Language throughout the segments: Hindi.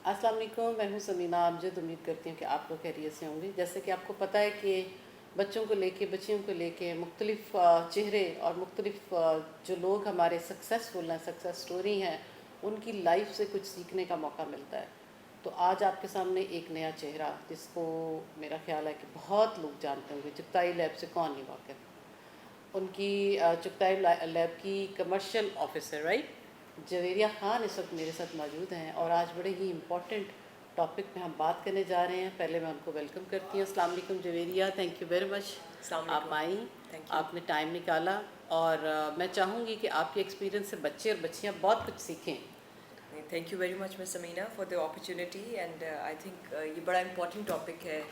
अस्सलाम वालेकुम, मैं हूँ समीना आमजद। उम्मीद करती हूँ कि आप लोग खैरियत से होंगे। जैसे कि आपको पता है कि बच्चों को लेके बच्चियों को लेके मुख्तलिफ चेहरे और मुख्तलिफ जो लोग हमारे सक्सेसफुल हैं, सक्सेस स्टोरी हैं, उनकी लाइफ से कुछ सीखने का मौका मिलता है। तो आज आपके सामने एक नया चेहरा, जिसको मेरा ख्याल है कि बहुत लोग जानते होंगे, चुगताई लैब से कौन नहीं वाकिफ़। उनकी चुगताई लैब की commercial officer, right, Javeria Khan इस वक्त मेरे साथ मौजूद हैं और आज बड़े ही इम्पोर्टेंट टॉपिक पे हम बात करने जा रहे हैं। पहले मैं उनको वेलकम करती हूँ। अस्सलाम वालेकुम Javeria, thank you very much, अस्सलाम आप वालेकुम। आई, थैंक यू। आपने टाइम निकाला। और मैं चाहूँगी कि आपके एक्सपीरियंस से बच्चे और बच्चियाँ बहुत कुछ सीखें। Thank you very much miss Samina for the opportunity and I think ये बड़ा इम्पोर्टेंट टॉपिक है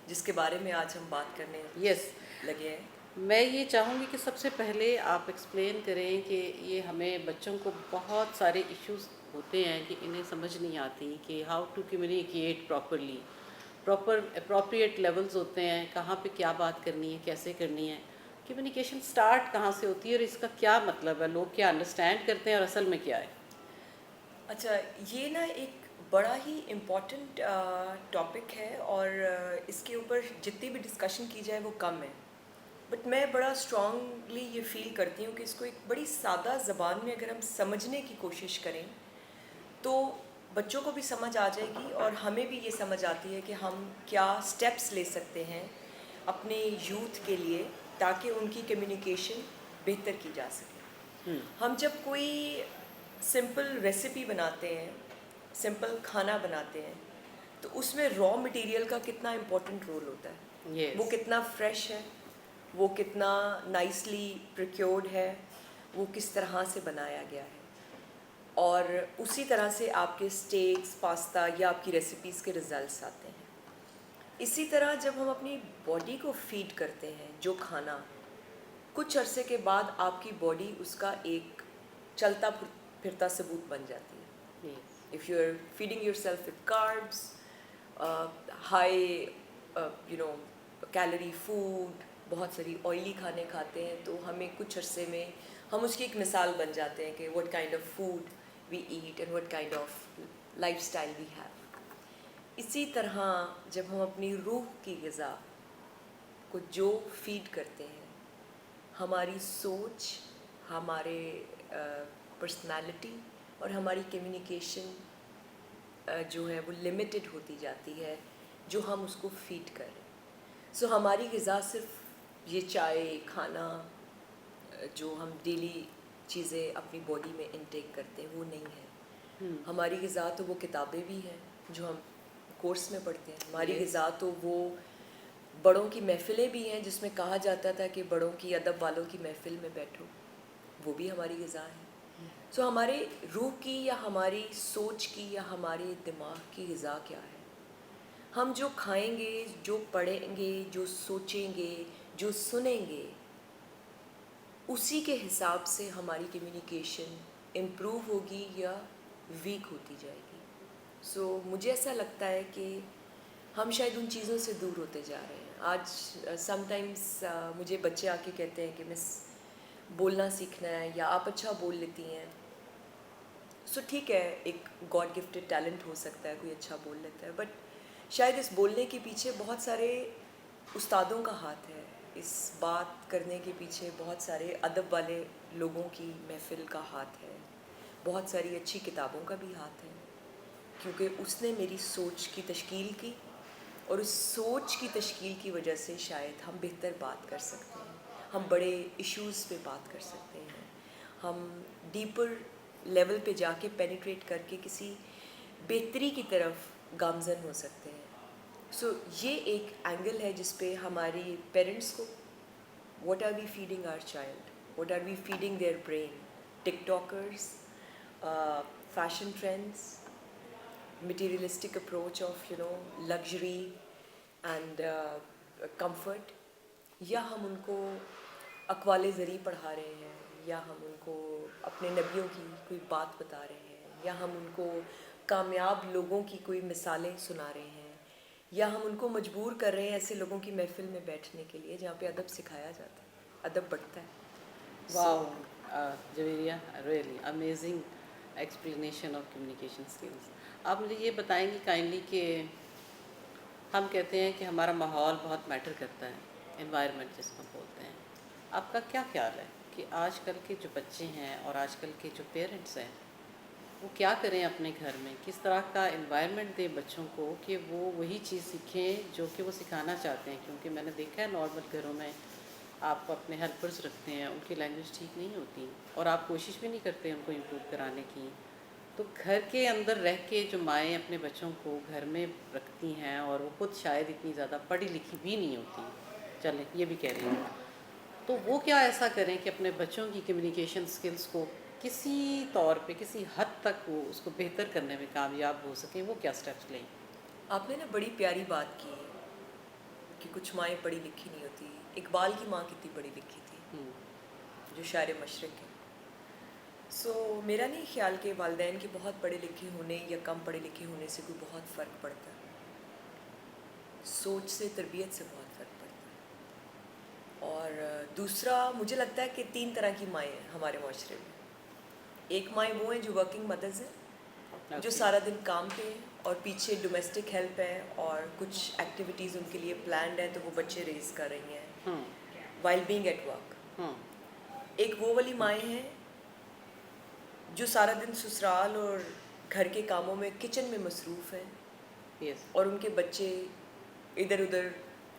जिसके बारे में आज हम बात करने यस, लगे हैं। मैं ये चाहूँगी कि सबसे पहले आप एक्सप्लेन करें कि ये हमें बच्चों को बहुत सारे इश्यूज होते हैं कि इन्हें समझ नहीं आती कि how to communicate properly, proper appropriate levels होते हैं, कहाँ पे क्या बात करनी है, कैसे करनी है, कम्युनिकेशन स्टार्ट कहाँ से होती है और इसका क्या मतलब है, लोग क्या अंडरस्टैंड करते हैं और असल में क्या है। अच्छा, ये ना एक बड़ा ही इम्पोर्टेंट टॉपिक है और इसके ऊपर जितनी भी डिस्कशन की जाए वो कम है। बट मैं बड़ा स्ट्रांगली ये फील करती हूँ कि इसको एक बड़ी सादा ज़बान में अगर हम समझने की कोशिश करें तो बच्चों को भी समझ आ जाएगी और हमें भी ये समझ आती है कि हम क्या स्टेप्स ले सकते हैं अपने यूथ के लिए ताकि उनकी कम्युनिकेशन बेहतर की जा सके। हम जब कोई सिंपल रेसिपी बनाते हैं, सिंपल खाना बनाते हैं, तो उसमें रॉ मटेरियल का कितना इम्पोर्टेंट रोल होता है। वो यस। कितना फ्रेश है, वो कितना नाइसली प्रिक्योर्ड है, वो किस तरह से बनाया गया है, और उसी तरह से आपके स्टेक्स, पास्ता या आपकी रेसिपीज़ के रिजल्ट्स आते हैं। इसी तरह जब हम अपनी बॉडी को फीड करते हैं जो खाना, कुछ अरसे के बाद आपकी बॉडी उसका एक चलता फिरता सबूत बन जाती है। Yes. If you are feeding yourself with carbs, high calorie food, बहुत सारी ऑयली खाने खाते हैं, तो हमें कुछ अरसे में हम उसकी एक मिसाल बन जाते हैं कि what kind of food we eat and what kind of lifestyle we have. इसी तरह जब हम अपनी रूह की ग़िज़ा को जो फीड करते हैं, हमारी सोच, हमारे पर्सनालिटी और हमारी कम्युनिकेशन जो है वो लिमिटेड होती जाती है जो हम उसको फीड कर रहे हैं। सो हमारी ग़िज़ा सिर्फ ये चाय खाना जो हम डेली चीज़ें अपनी बॉडी में इनटेक करते हैं वो नहीं है। हमारी ग़िज़ा तो वो किताबें भी हैं जो हम कोर्स में पढ़ते हैं। हमारी यस। ग़िज़ा तो वो बड़ों की महफ़िलें भी हैं जिसमें कहा जाता था कि बड़ों की अदब वालों की महफ़िल में बैठो, वो भी हमारी ग़िज़ा है। सो हमारे रूह की या हमारी सोच की या हमारे दिमाग की ग़िज़ा क्या है? हम जो खाएंगे, जो पढ़ेंगे, जो सोचेंगे, जो सुनेंगे, उसी के हिसाब से हमारी कम्युनिकेशन इम्प्रूव होगी या वीक होती जाएगी। सो मुझे ऐसा लगता है कि हम शायद उन चीज़ों से दूर होते जा रहे हैं। आज समटाइम्स मुझे बच्चे आके कहते हैं कि मिस बोलना सीखना है या आप अच्छा बोल लेती हैं। सो ठीक है, एक गॉड गिफ्टेड टैलेंट हो सकता है, कोई अच्छा बोल लेता है, बट शायद इस बोलने के पीछे बहुत सारे उस्तादों का हाथ है। इस बात करने के पीछे बहुत सारे अदब वाले लोगों की महफ़िल का हाथ है, बहुत सारी अच्छी किताबों का भी हाथ है, क्योंकि उसने मेरी सोच की तश्कील की और उस सोच की तश्कील की वजह से शायद हम बेहतर बात कर सकते हैं, हम बड़े इश्यूज़ पे बात कर सकते हैं, हम डीपर लेवल पे जाके पेनिट्रेट करके किसी बेहतरी की तरफ गामजन हो सकते हैं। सो ये एक एंगल है जिस पे हमारी पेरेंट्स को, what are we feeding our child, what are we feeding their brain, TikTokers, fashion trends, materialistic approach of luxury and comfort, या हम उनको अक़वाले ज़री पढ़ा रहे हैं, या हम उनको अपने नबियों की कोई बात बता रहे हैं, या हम उनको कामयाब लोगों की कोई मिसालें सुना रहे हैं, या हम उनको मजबूर कर रहे हैं ऐसे लोगों की महफ़िल में बैठने के लिए जहाँ पे अदब सिखाया जाता है, अदब बढ़ता है। So wow, Javeria, really amazing explanation of communication skills. आप मुझे ये बताएंगी काइंडली कि हम कहते हैं कि हमारा माहौल बहुत मैटर करता है, एनवायरनमेंट जिसको बोलते हैं। आपका क्या ख्याल है कि आजकल के जो बच्चे हैं और आजकल के जो पेरेंट्स हैं वो क्या करें अपने घर में, किस तरह का एनवायरनमेंट दें बच्चों को कि वो वही चीज़ सीखें जो कि वो सिखाना चाहते हैं? क्योंकि मैंने देखा है नॉर्मल घरों में आप अपने हेल्पर्स रखते हैं, उनकी लैंग्वेज ठीक नहीं होती और आप कोशिश भी नहीं करते उनको इम्प्रूव कराने की। तो घर के अंदर रह के जो माएँ अपने बच्चों को घर में रखती हैं और वो खुद शायद इतनी ज़्यादा पढ़ी लिखी भी नहीं होती, चलें ये भी कह रही हूँ, तो वो क्या ऐसा करें कि अपने बच्चों की कम्युनिकेशन स्किल्स को किसी तौर पे किसी हद तक वो उसको बेहतर करने में कामयाब हो सकें, वो क्या स्टेप्स लें? आपने ना बड़ी प्यारी बात की कि कुछ माएँ पढ़ी लिखी नहीं होती। इकबाल की माँ कितनी पढ़ी लिखी थी, हुँ, जो शायर मशरक़ है। सो मेरा नहीं ख्याल कि वालिदैन के बहुत पढ़े लिखे होने या कम पढ़े लिखे होने से कोई बहुत फ़र्क पड़ता है। सोच से, तरबियत से बहुत फ़र्क पड़ता है। और दूसरा मुझे लगता है कि 3 तरह की माएँ हैं हमारे माशरे में। एक माएँ वो हैं जो वर्किंग मदर्स हैं, जो ओके। सारा दिन काम पे हैं और पीछे डोमेस्टिक हेल्प है और कुछ एक्टिविटीज़ उनके लिए प्लान्ड है, तो वो बच्चे रेज़ कर रही हैं हुँ, वाइल बीइंग एट वर्क। हुँ, एक वो वाली माएँ हैं जो सारा दिन ससुराल और घर के कामों में, किचन में मसरूफ़ हैं यस, और उनके बच्चे इधर उधर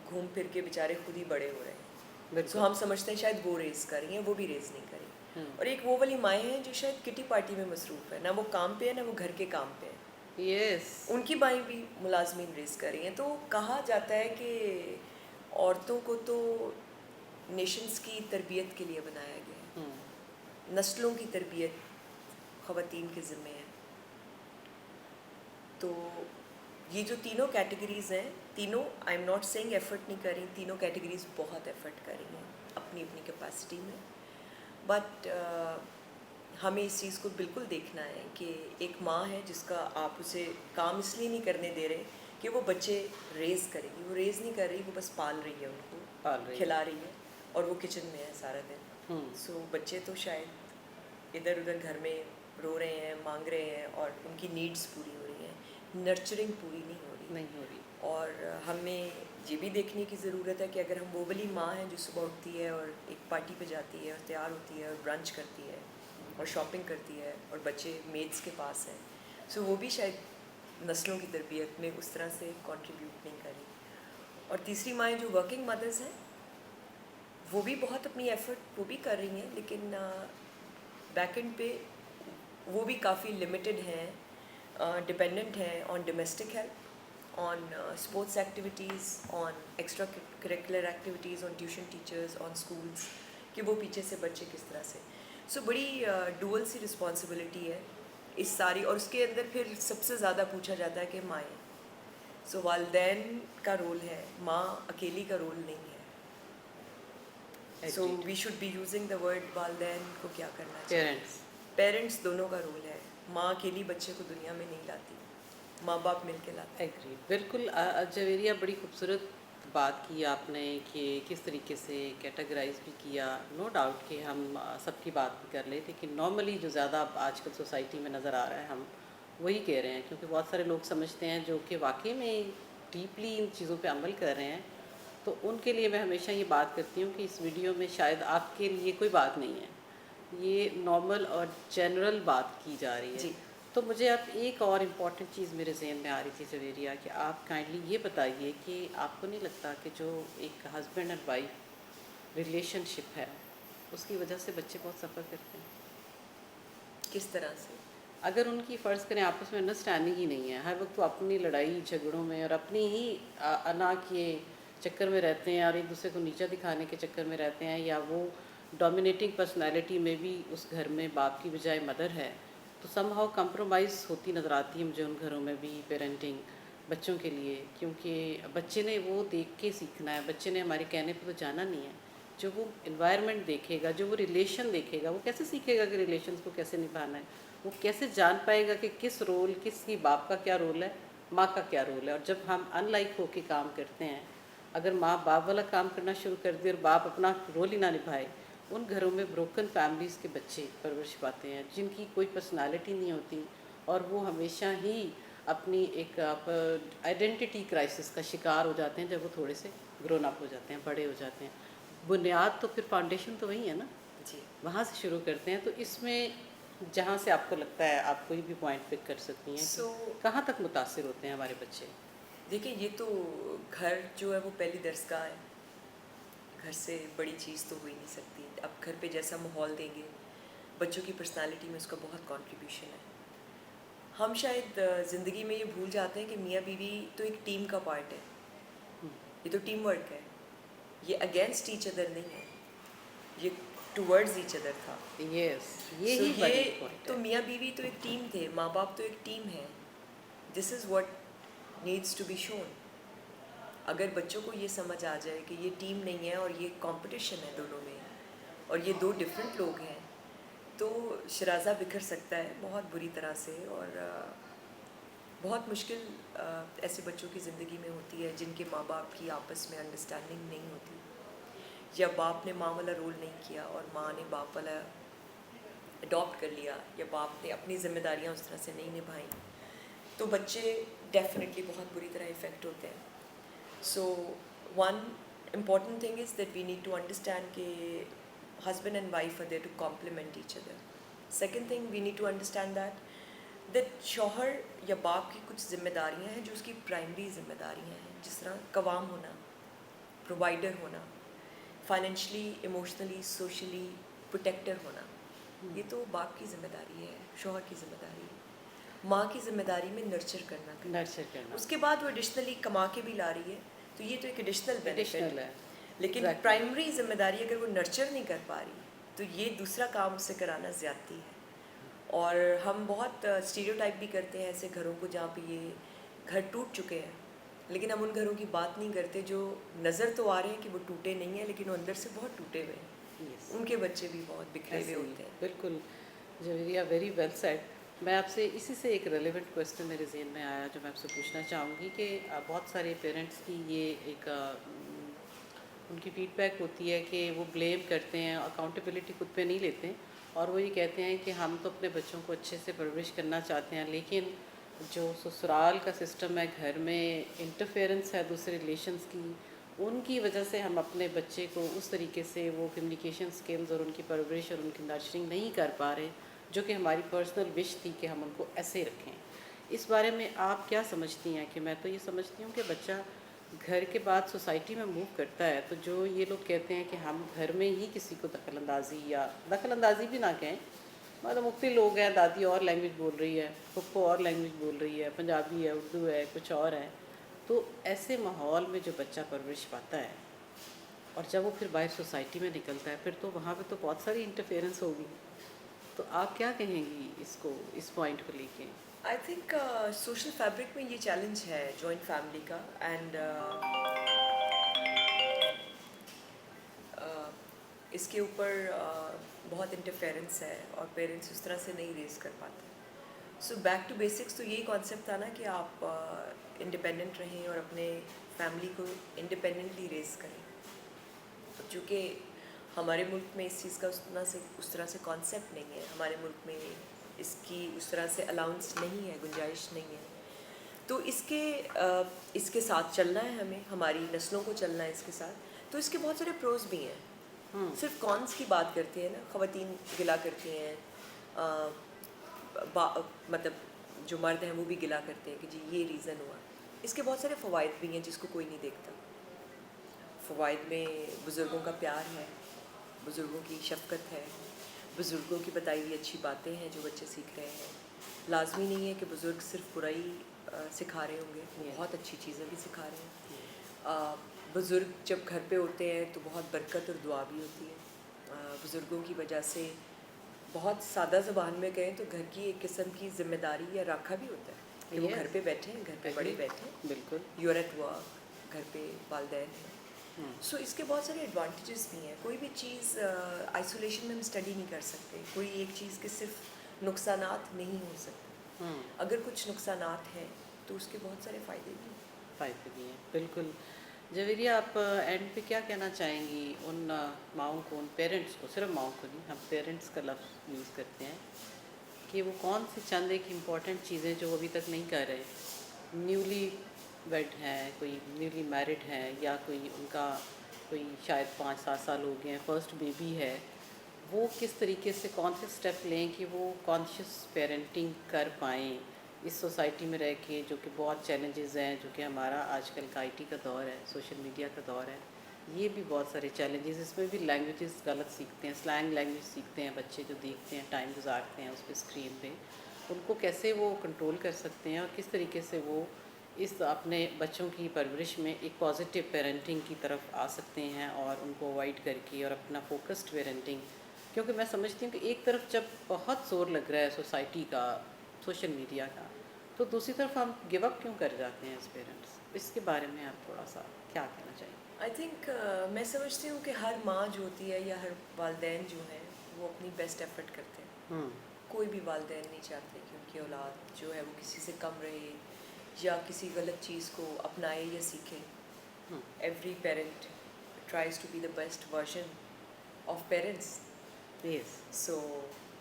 घूम फिर के बेचारे खुद ही बड़े हो रहे हैं। सो बिल्कुल। हम समझते हैं शायद वो रेज़ कर रही हैं, वो भी रेज़ नहीं करी। हुँ, और एक वो वाली माएँ हैं जो शायद किटी पार्टी में मसरूफ़ है, ना वो काम पे है ना वो घर के काम पे है। यस, उनकी माएँ भी मुलाजमीन रेज़ कर रही हैं। तो कहा जाता है कि औरतों को तो नेशंस की तरबियत के लिए बनाया गया है, हुँ, नस्लों की तरबियत ख़वातीन के ज़िम्मे है। तो ये जो तीनों कैटेगरीज़ हैं, तीनों I am not saying effort नहीं कर रही, तीनों कैटेगरीज़ बहुत एफ़र्ट कर रही हैं अपनी अपनी कैपेसिटी में। बट हमें इस चीज़ को बिल्कुल देखना है कि एक माँ है जिसका आप उसे काम इसलिए नहीं करने दे रहे कि वो बच्चे रेज़ करेगी, वो रेज़ नहीं कर रही, वो बस पाल रही है उनको, पाल रही है। खिला रही है और वो किचन में है सारा दिन। हुँ, सो बच्चे तो शायद इधर उधर घर में रो रहे हैं, मांग रहे हैं और उनकी नीड्स पूरी हो रही हैं, नर्चरिंग पूरी नहीं हो रही। नहीं हो रही। और हमें ये भी देखने की ज़रूरत है कि अगर हम वो वाली माँ हैं जो सुबह उठती है और एक पार्टी पे जाती है और तैयार होती है और ब्रंच करती है और शॉपिंग करती है और बच्चे मेड्स के पास हैं, सो वो भी शायद नस्लों की तरबियत में उस तरह से कंट्रीब्यूट नहीं करी। और तीसरी माएँ जो वर्किंग मदर्स हैं, वो भी बहुत अपनी एफ़र्ट वो भी कर रही हैं, लेकिन बैक एंड पे वो भी काफ़ी लिमिटेड हैं, डिपेंडेंट हैं on domestic help, on sports activities, on extracurricular activities, on tuition teachers, on schools, कि वो पीछे से बच्चे किस तरह से। सो बड़ी डुअल सी रिस्पॉन्सिबिलिटी है इस सारी, और उसके अंदर फिर सबसे ज़्यादा पूछा जाता है कि माएँ। सो वालिदैन का रोल है, माँ अकेली का रोल नहीं है। So Agreed. We should be using the word वालिदैन को क्या करना चाहिए। पेरेंट्स। पेरेंट्स दोनों का रोल है, माँ अकेली बच्चे को दुनिया में नहीं लाती, माँ बाप मिल के लाते हैं। एग्री, बिल्कुल। जवेरिया, बड़ी खूबसूरत बात की आपने कि किस तरीके से कैटेगराइज भी किया। नो डाउट कि हम सबकी बात भी कर ले, लेकिन नॉर्मली जो ज़्यादा आजकल सोसाइटी में नज़र आ रहा है हम वही कह रहे हैं, क्योंकि बहुत सारे लोग समझते हैं जो कि वाकई में डीपली इन चीज़ों पे अमल कर रहे हैं। तो उनके लिए मैं हमेशा ये बात करती हूँ कि इस वीडियो में शायद आपके लिए कोई बात नहीं है, ये नॉर्मल और जनरल बात की जा रही है। जी। तो मुझे अब एक और इम्पॉर्टेंट चीज़ मेरे जहन में आ रही थी जवेरिया, कि आप काइंडली ये बताइए कि आपको नहीं लगता कि जो एक हस्बैंड एंड वाइफ रिलेशनशिप है उसकी वजह से बच्चे बहुत सफ़र करते हैं? किस तरह से? अगर उनकी फ़र्ज़ करें आपस में अंडरस्टैंडिंग ही नहीं है, हर वक्त वो अपनी लड़ाई झगड़ों में और अपनी ही अना के चक्कर में रहते हैं और एक दूसरे को नीचा दिखाने के चक्कर में रहते हैं, या वो डोमिनेटिंग पर्सनैलिटी में भी उस घर में बाप की बजाय मदर है, तो समहाउ कंप्रोमाइज़ होती नज़र आती है मुझे उन घरों में भी पेरेंटिंग बच्चों के लिए। क्योंकि बच्चे ने वो देख के सीखना है, बच्चे ने हमारे कहने पे तो जाना नहीं है। जो वो इन्वायरमेंट देखेगा, जो वो रिलेशन देखेगा, वो कैसे सीखेगा कि रिलेशंस को कैसे निभाना है? वो कैसे जान पाएगा कि किस रोल, किसकी बाप का क्या रोल है, माँ का क्या रोल है? और जब हम अनलाइक होके काम करते हैं, अगर माँ बाप वाला काम करना शुरू कर दे और बाप अपना रोल ही ना निभाए, उन घरों में ब्रोकन फैमिलीज़ के बच्चे परवरिश पाते हैं जिनकी कोई पर्सनालिटी नहीं होती और वो हमेशा ही अपनी एक आप आइडेंटिटी क्राइसिस का शिकार हो जाते हैं जब वो थोड़े से ग्रोन अप हो जाते हैं, बड़े हो जाते हैं। बुनियाद तो फिर फाउंडेशन तो वही है ना, जी। वहाँ से शुरू करते हैं। तो इसमें जहाँ से आपको लगता है आप कोई भी पॉइंट पिक कर सकती हैं कि सो कहाँ तक मुतासिर होते हैं हमारे बच्चे? देखिए, ये तो घर जो है वो पहली दरसगाह है। घर से बड़ी चीज़ तो हो ही नहीं सकती। अब घर पे जैसा माहौल देंगे, बच्चों की पर्सनालिटी में उसका बहुत कंट्रीब्यूशन है। हम शायद ज़िंदगी में ये भूल जाते हैं कि मियाँ बीवी तो एक टीम का पार्ट है। ये तो टीम वर्क है। ये अगेंस्ट ईच अदर नहीं है, ये टुवर्ड्स ईच अदर था। यस, सो यही ये बड़ी पॉइंट तो है। मियाँ बीवी तो एक टीम थे, माँ बाप तो एक टीम है। This is what needs to be shown. अगर बच्चों को ये समझ आ जाए कि ये टीम नहीं है और ये कंपटीशन है दोनों में, और ये दो डिफरेंट लोग हैं, तो शराजा बिखर सकता है बहुत बुरी तरह से। और बहुत मुश्किल ऐसे बच्चों की ज़िंदगी में होती है जिनके माँ बाप की आपस में अंडरस्टैंडिंग नहीं होती, या बाप ने माँ वाला रोल नहीं किया और माँ ने बाप वाला अडॉप्ट कर लिया, या बाप ने अपनी जिम्मेदारियाँ उस तरह से नहीं निभाई, तो बच्चे डेफिनेटली बहुत बुरी तरह इफ़ेक्ट होते हैं। So one important thing is that we need to understand कि husband and wife are there to complement each other. Second thing, we need to understand that शौहर या बाप की कुछ जिम्मेदारियां हैं जो उसकी प्राइमरी जिम्मेदारियां हैं, जिस तरह कवाम होना, प्रोवाइडर होना, फाइनेंशली, इमोशनली, सोशली प्रोटेक्टर होना, ये तो बाप की जिम्मेदारी है, शौहर की जिम्मेदारी है। माँ की जिम्मेदारी में नर्चर करना। नर्चर करना उसके बाद वो एडिशनली कमा के भी ला रही है, तो ये तो एक एडिशनल बेनिफिट एडिशनल है। है। लेकिन Exactly. प्राइमरी जिम्मेदारी अगर वो नर्चर नहीं कर पा रही, तो ये दूसरा काम उससे कराना ज़्यादती है। और हम बहुत स्टीरियोटाइप भी करते हैं ऐसे घरों को जहाँ पे ये घर टूट चुके हैं, लेकिन हम उन घरों की बात नहीं करते जो नज़र तो आ रहे हैं कि वो टूटे नहीं हैं, लेकिन वो अंदर से बहुत टूटे हुए हैं। Yes. उनके बच्चे भी बहुत बिखरे हुए ऐसे ही, होते हैं। बिल्कुल। Javeria, very well said. मैं आपसे इसी से एक रेलेवेंट क्वेश्चन मेरे जहन में आया जो मैं आपसे पूछना चाहूँगी कि बहुत सारे पेरेंट्स की ये एक उनकी फीडबैक होती है कि वो ब्लेम करते हैं, अकाउंटेबिलिटी खुद पे नहीं लेते हैं, और वो ये कहते हैं कि हम तो अपने बच्चों को अच्छे से परवरिश करना चाहते हैं, लेकिन जो ससुराल का सिस्टम है, घर में इंटरफेरेंस है दूसरे रिलेशंस की, उनकी वजह से हम अपने बच्चे को उस तरीके से वो कम्युनिकेशन स्किल्स और उनकी परवरिश और उनकी नर्चरिंग नहीं कर पा रहे जो कि हमारी पर्सनल विश थी कि हम उनको ऐसे रखें। इस बारे में आप क्या समझती हैं? कि मैं तो ये समझती हूँ कि बच्चा घर के बाद सोसाइटी में मूव करता है, तो जो ये लोग कहते हैं कि हम घर में ही किसी को दखलंदाजी, या दखलंदाजी भी ना कहें, मतलब मुख्तलिफ लोग हैं, दादी और लैंग्वेज बोल रही है, पप्पो और लैंग्वेज बोल रही है, पंजाबी है, उर्दू है, कुछ और है, तो ऐसे माहौल में जो बच्चा परवरिश पाता है और जब वो फिर बाहर सोसाइटी में निकलता है, फिर तो वहाँ पे तो बहुत सारी इंटरफेरेंस होगी। तो आप क्या कहेंगी इसको, इस पॉइंट को लेके? आई थिंक सोशल फैब्रिक में ये चैलेंज है जॉइंट फैमिली का, एंड इसके ऊपर बहुत इंटरफेरेंस है और पेरेंट्स उस तरह से नहीं रेज कर पाते। सो बैक टू बेसिक्स, तो यही कॉन्सेप्ट था ना कि आप इंडिपेंडेंट रहें और अपने फैमिली को इंडिपेंडेंटली रेज करें। चूँकि हमारे मुल्क में इस चीज़ का उस तरह से कॉन्सेप्ट नहीं है, हमारे मुल्क में इसकी उस तरह से अलाउंस नहीं है, गुंजाइश नहीं है, तो इसके साथ चलना है हमें, हमारी नस्लों को चलना है इसके साथ। तो इसके बहुत सारे प्रोज भी हैं। सिर्फ कॉन्स की बात करती है ना, ख़वातीन गिला करती हैं, मतलब जो मर्द हैं वो भी गिला करते हैं कि जी ये रीज़न हुआ। इसके बहुत सारे फ़वाइद भी हैं जिसको कोई नहीं देखता। फ़वाइद में बुज़ुर्गों का प्यार है, बुज़ुर्गों की शफ़क़त है, बुज़ुर्गों की बताई हुई अच्छी बातें हैं जो बच्चे सीख रहे हैं। लाजमी नहीं है कि बुज़ुर्ग सिर्फ बुराई सिखा रहे होंगे, वो बहुत अच्छी चीज़ें भी सिखा रहे हैं। बुज़ुर्ग जब घर पे होते हैं तो बहुत बरकत और दुआ भी होती है। बुज़ुर्गों की वजह से बहुत सादा ज़बान में कहें तो घर की एक किस्म की ज़िम्मेदारी या राखा भी होता है कि वो घर पे बैठे हैं, घर पे बड़े बैठे हैं, बिल्कुल, यू आर एट वर्क, घर पे वालदैन हैं। सो इसके बहुत सारे एडवांटेजेस भी हैं। कोई भी चीज़ आइसोलेशन में हम स्टडी नहीं कर सकते, कोई एक चीज़ के सिर्फ नुकसानात नहीं हो सकते। अगर कुछ नुकसानात हैं तो उसके बहुत सारे फ़ायदे भी हैं। फ़ायदे भी हैं, बिल्कुल। जवेरिया, आप एंड पे क्या कहना चाहेंगी उन माओं को, उन पेरेंट्स को, सिर्फ माओं को नहीं, हम पेरेंट्स का लफ्ज़ यूज़ करते हैं, कि वो कौन सी चंद एक इम्पॉर्टेंट चीज़ें जो वो अभी तक नहीं कर रहे, न्यूली वेड हैं, कोई न्यूली मैरिड हैं, या कोई उनका कोई शायद 5-7 साल हो गए हैं, फर्स्ट बेबी है, वो किस तरीके से कौन से स्टेप लें कि वो कॉन्शियस पेरेंटिंग कर पाएँ इस सोसाइटी में रह के, जो कि बहुत चैलेंजेस हैं, जो कि हमारा आजकल का आईटी का दौर है, सोशल मीडिया का दौर है, ये भी बहुत सारे चैलेंजेस, इसमें भी लैंग्वेजेस गलत सीखते हैं, स्लैंग लैंग्वेज सीखते हैं बच्चे, जो देखते हैं टाइम गुजारते हैं उस पर स्क्रीन पे, उनको कैसे वो कंट्रोल कर सकते हैं और किस तरीके से वो इस अपने बच्चों की परवरिश में एक पॉजिटिव पेरेंटिंग की तरफ आ सकते हैं और उनको अवॉइड करके और अपना फोकस्ड पेरेंटिंग, क्योंकि मैं समझती हूँ कि एक तरफ जब बहुत जोर लग रहा है सोसाइटी का, सोशल मीडिया का, तो दूसरी तरफ हम गिव अप क्यों कर जाते हैं एज पेरेंट्स? इसके बारे में आप थोड़ा सा क्या कहना चाहिए? आई थिंक मैं समझती हूँ कि हर माँ जो होती है या हर वालदैन जो हैं वो अपनी बेस्ट एफर्ट करते हैं। हम्म, कोई भी वालदैन नहीं चाहते कि उनकी औलाद जो है वो किसी से कम रहे या किसी गलत चीज़ को अपनाए या सीखे। Hmm, every parent tries to be the best version of parents. Yes, so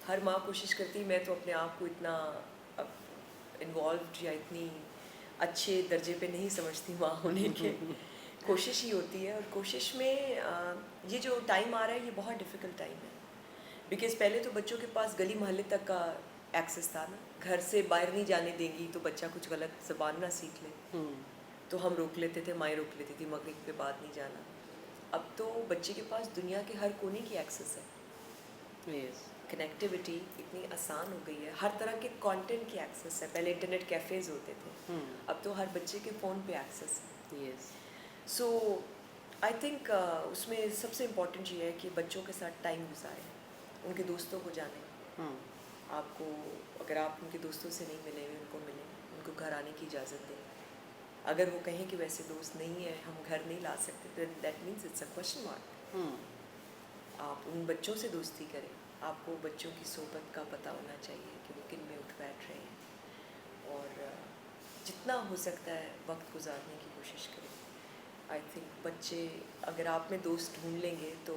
हर माँ कोशिश करती है। मैं तो अपने आप को इतना इन्वॉल्व या इतनी अच्छे दर्जे पे नहीं समझती माँ होने के। कोशिश ही होती है, और कोशिश में ये जो टाइम आ रहा है ये बहुत डिफ़िकल्ट टाइम है। बिकॉज़ पहले तो बच्चों के पास गली मोहल्ले तक का एक्सेस था ना, घर से बाहर नहीं जाने देंगी तो बच्चा कुछ गलत ज़बान ना सीख ले, हम्म, तो हम रोक लेते थे, माएँ रोक लेती थी मगरिब के बाद नहीं जाना। अब तो बच्चे के पास दुनिया के हर कोने की एक्सेस है। यस, कनेक्टिविटी इतनी आसान हो गई है, हर तरह के कंटेंट की एक्सेस है। पहले इंटरनेट कैफ़ेज़ होते थे, हम्म, अब तो हर बच्चे के फ़ोन पे एक्सेस है। यस, सो आई थिंक उसमें सबसे इम्पॉर्टेंट ये है कि बच्चों के साथ टाइम गुजारें, उनके दोस्तों को जानें। हम्म, आपको अगर आप उनके दोस्तों से नहीं मिले हुए, उनको मिलें, उनको घर आने की इजाज़त दें। अगर वो कहें कि वैसे दोस्त नहीं है, हम घर नहीं ला सकते, then that means it's a question mark। हम्म, आप उन बच्चों से दोस्ती करें। आपको बच्चों की सोबत का पता होना चाहिए कि वो किन में उठ बैठ रहे हैं, और जितना हो सकता है वक्त गुजारने की कोशिश करें। आई थिंक बच्चे अगर आप में दोस्त ढूंढ लेंगे तो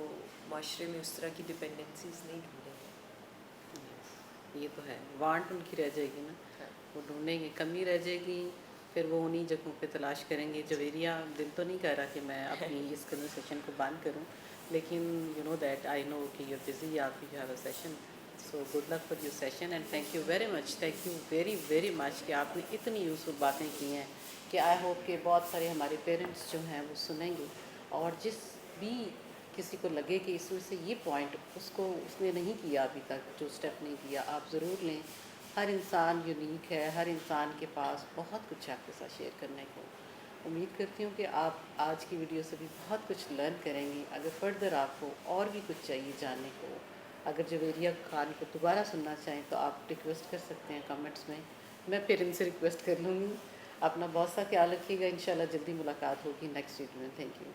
माशरे में उस तरह की डिपेंडेंसीज नहीं ढूंढेंगे। yes, ये तो है, वांट उनकी रह जाएगी ना, हाँ। वो ढूंढेंगे, कमी रह जाएगी, फिर वो उन्हीं जगहों पे तलाश करेंगे। जवेरिया, दिल तो नहीं कर रहा कि मैं अपनी इस कन्वर्सेशन को बंद करूं, लेकिन you know that I know कि यू आर बिजी, आप you have a session, so good luck for your session and thank you very much, thank you very very much कि आपने इतनी यूज़फुल बातें की हैं कि आई होप कि बहुत सारे हमारे पेरेंट्स जो हैं वो सुनेंगे, और जिस भी किसी को लगे कि इसमें से ये पॉइंट उसको उसने नहीं किया अभी तक, जो स्टेप नहीं किया, आप ज़रूर लें। हर इंसान यूनिक है, हर इंसान के पास बहुत कुछ है आपके साथ शेयर करने को। उम्मीद करती हूँ कि आप आज की वीडियो से भी बहुत कुछ लर्न करेंगी। अगर फर्दर आपको और भी कुछ चाहिए जानने को, अगर जवेरिया खान को दोबारा सुनना चाहें तो आप रिक्वेस्ट कर सकते हैं कमेंट्स में, मैं फिर इनसे रिक्वेस्ट कर लूँगी। अपना बहुत सा ख्याल रखिएगा, इंशाल्लाह जल्दी मुलाकात होगी नेक्स्ट वीडियो में। Thank you.